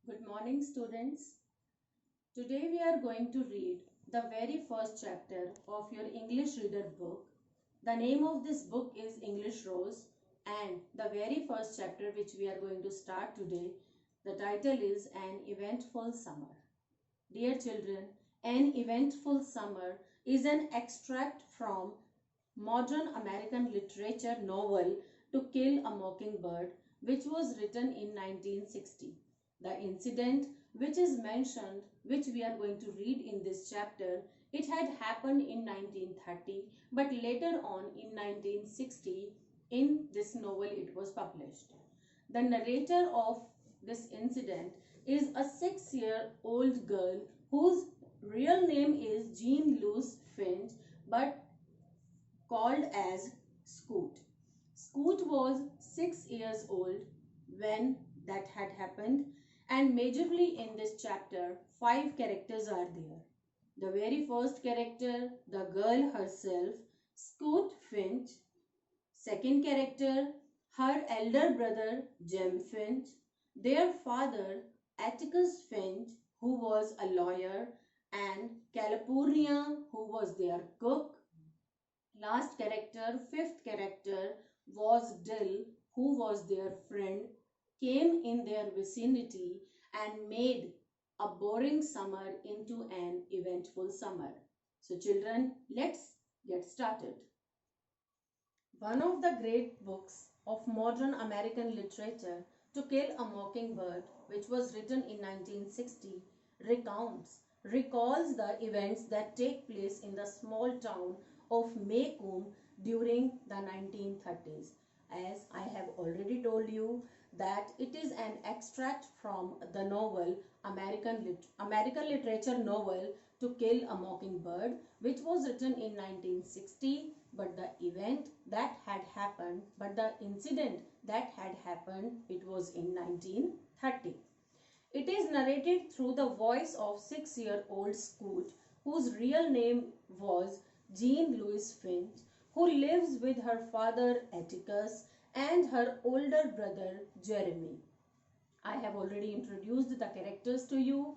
Good morning, students. Today we are going to read the very first chapter of your English reader book. The name of this book is English Rose, and the very first chapter which we are going to start today, the title is An Eventful Summer. Dear children, An Eventful Summer is an extract from modern American literature novel To Kill a Mockingbird, which was written in 1960. The incident which is mentioned, which we are going to read in this chapter, it had happened in 1930, but later on in 1960, in this novel it was published. The narrator of this incident is a 6-year-old girl whose real name is Jean Louise Finch, but called as Scoot. Scoot was 6 years old when that had happened, and majorly in this chapter, 5 characters are there. The very first character, the girl herself, Scoot Finch. Second character, her elder brother, Jem Finch. Their father, Atticus Finch, who was a lawyer, and Calpurnia, who was their cook. Last character, fifth character was Dill, who was their friend, came in their vicinity and made a boring summer into an eventful summer. So children, let's get started. One of the great books of modern American literature, To Kill a Mockingbird, which was written in 1960, recalls the events that take place in the small town of Maycomb during the 1930s. As I have already told you that it is an extract from the novel American literature novel To Kill a Mockingbird, which was written in 1960, but the incident that had happened, it was in 1930. It is narrated through the voice of 6-year-old Scoot, whose real name was Jean Louise Finch, who lives with her father Atticus and her older brother Jeremy. I have already introduced the characters to you.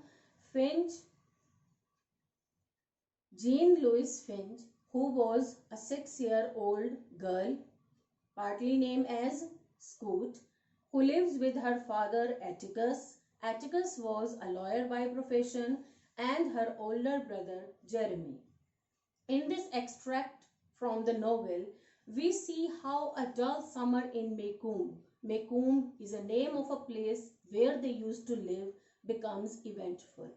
Finch, Jean Louise Finch, who was a 6-year-old girl, partly named as Scoot, who lives with her father Atticus. Atticus was a lawyer by profession, and her older brother Jeremy. In this extract from the novel, we see how a dull summer in Maycomb is a name of a place where they used to live, becomes eventful.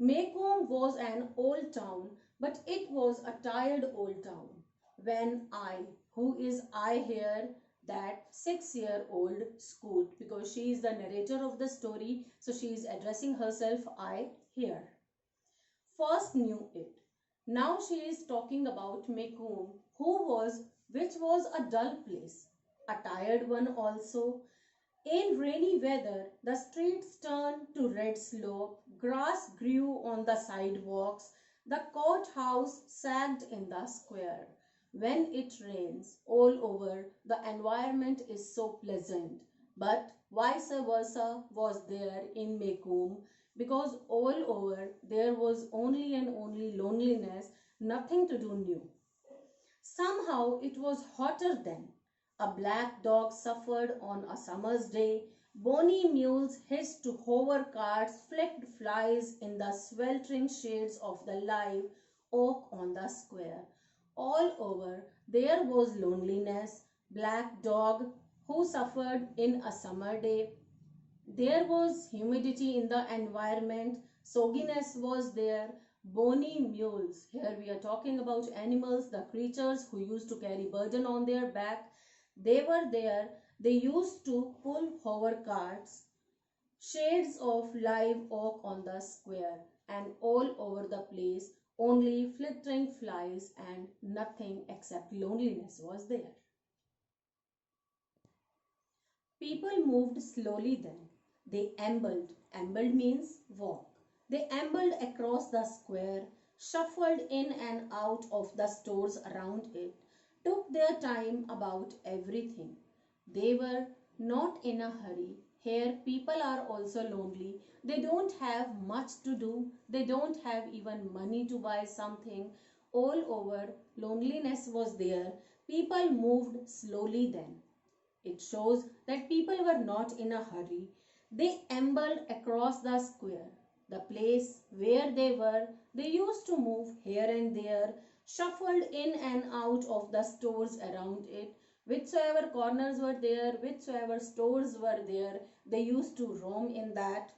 Maycomb was an old town, but it was a tired old town. When I, who is I here, that 6-year-old Scoot, because she is the narrator of the story, so she is addressing herself I here, first knew it. Now she is talking about Maycomb, which was a dull place, a tired one also. In rainy weather, the streets turned to red slope, grass grew on the sidewalks, the courthouse sagged in the square. When it rains all over, the environment is so pleasant. But vice versa was there in Maycomb, because all over there was only and only loneliness, nothing to do new. Somehow it was hotter then. A black dog suffered on a summer's day. Bony mules hitched to hover carts flicked flies in the sweltering shades of the live oak on the square. All over there was loneliness. Black dog who suffered in a summer day. There was humidity in the environment, sogginess was there, bony mules. Here we are talking about animals, the creatures who used to carry burden on their back. They were there. They used to pull hover carts, shades of live oak on the square, and all over the place only flittering flies and nothing except loneliness was there. People moved slowly then. They ambled. Ambled means walk. They ambled across the square, shuffled in and out of the stores around it, took their time about everything. They were not in a hurry, Here people are also lonely. They don't have much to do. They don't have even money to buy something. All over, loneliness was there. People moved slowly then. It shows that people were not in a hurry. They ambled across the square, the place where they were. They used to move here and there, shuffled in and out of the stores around it. Whichsoever corners were there, whichsoever stores were there, they used to roam in that,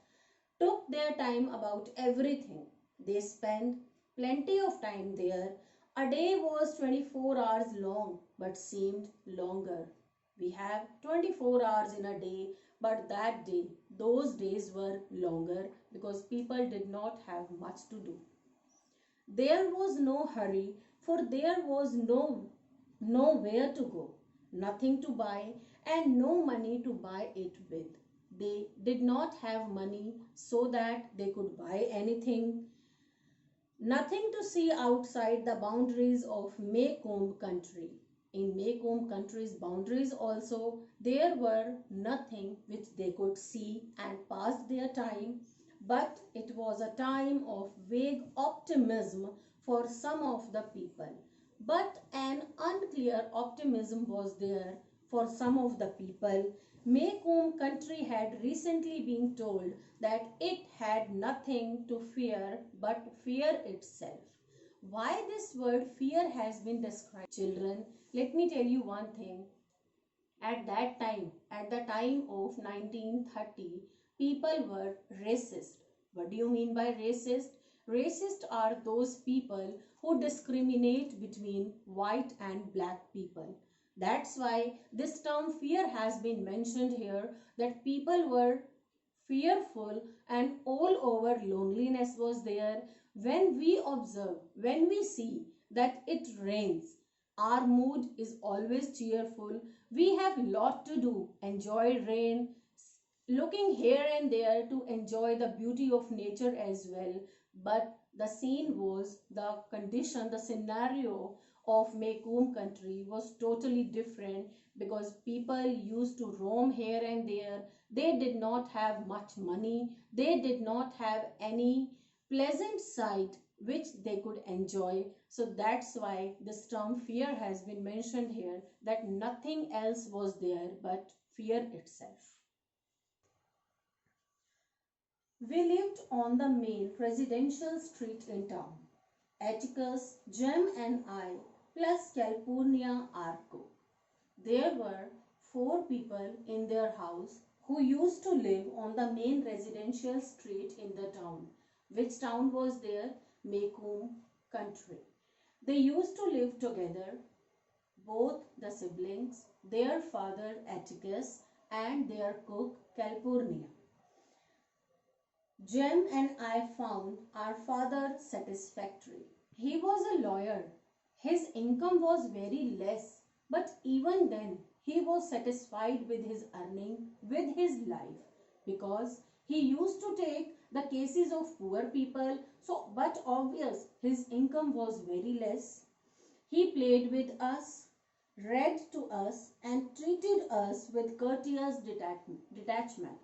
took their time about everything. They spent plenty of time there. A day was 24 hours long but seemed longer. We have 24 hours in a day, but that day, those days were longer because people did not have much to do. There was no hurry, for there was nowhere to go, nothing to buy, and no money to buy it with. They did not have money so that they could buy anything. Nothing to see outside the boundaries of Maycomb country. In Maycomb country's boundaries also, there were nothing which they could see and pass their time, but it was a time of vague optimism for some of the people. But an unclear optimism was there for some of the people. Maycomb country had recently been told that it had nothing to fear but fear itself. Why this word fear has been described? Children, let me tell you one thing. At that time, at the time of 1930, people were racist. What do you mean by racist? Racist are those people who discriminate between white and black people. That's why this term fear has been mentioned here, that people were fearful and all over loneliness was there. When we observe, when we see that it rains, our mood is always cheerful. We have lot to do, enjoy rain, looking here and there to enjoy the beauty of nature as well. But the scene was, the condition, the scenario of Maycomb country was totally different because people used to roam here and there. They did not have much money. They did not have any pleasant sight which they could enjoy. So that's why this term fear has been mentioned here, that nothing else was there but fear itself. We lived on the main residential street in town. Atticus, Jem and I, plus Calpurnia Arco. There were 4 people in their house who used to live on the main residential street in the town. Which town was there? Maycomb country. They used to live together, both the siblings, their father Atticus and their cook Calpurnia. Jem and I found our father satisfactory. He was a lawyer. His income was very less, but even then he was satisfied with his earning, with his life, because he used to take the cases of poor people. So, but obvious, his income was very less. He played with us, read to us, and treated us with courteous detachment.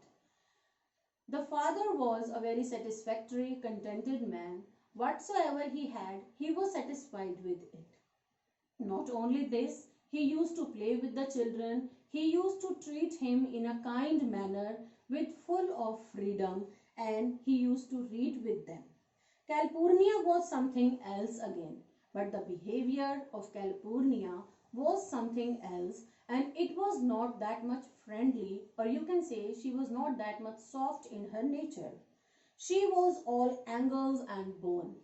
The father was a very satisfactory, contented man. Whatsoever he had, he was satisfied with it. Not only this, he used to play with the children. He used to treat him in a kind manner with full of freedom, and he used to read with them. Calpurnia was something else again, but the behavior of Calpurnia was something else, and it was not that much friendly, or you can say she was not that much soft in her nature. She was all angles and bone.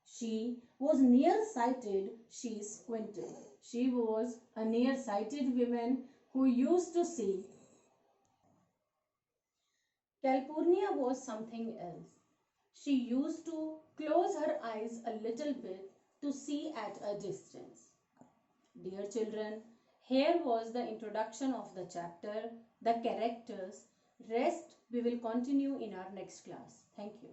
She was nearsighted, she squinted. She was a nearsighted woman who used to see. Calpurnia was something else. She used to close her eyes a little bit to see at a distance. Dear children, here was the introduction of the chapter, the characters. Rest we will continue in our next class. Thank you.